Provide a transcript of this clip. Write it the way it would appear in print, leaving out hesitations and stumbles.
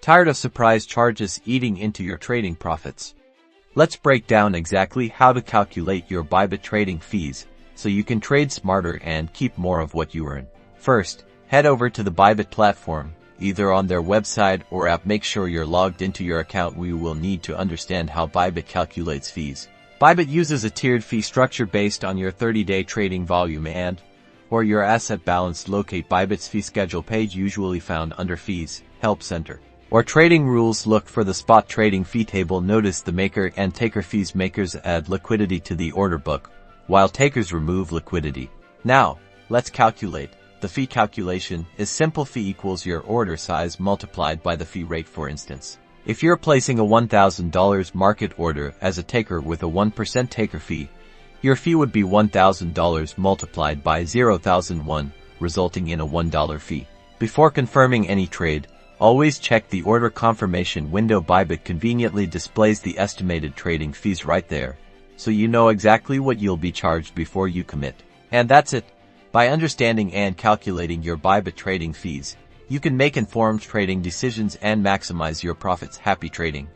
Tired of surprise charges eating into your trading profits? Let's break down exactly how to calculate your Bybit trading fees so you can trade smarter and keep more of what you earn. First, head over to the Bybit Platform, either on their website or app. Make sure you're logged into your account. We will need to understand how Bybit calculates fees. Bybit uses a tiered fee structure based on your 30-day trading volume or your asset balance. Locate Bybit's fee schedule page, usually found under Fees, Help Center, or Trading Rules. Look for the spot trading fee table. Notice the maker and taker fees. Makers add liquidity to the order book, while takers remove liquidity. Now, let's calculate. The fee calculation is simple. Fee equals your order size multiplied by the fee rate. For instance, if you're placing a $1,000 market order as a taker with a 1% taker fee, your fee would be $1,000 multiplied by 0,001, resulting in a $1 fee. Before confirming any trade, always check the order confirmation window. Bybit conveniently displays the estimated trading fees right there, so you know exactly what you'll be charged before you commit. And that's it. By understanding and calculating your Bybit trading fees, you can make informed trading decisions and maximize your profits. Happy trading.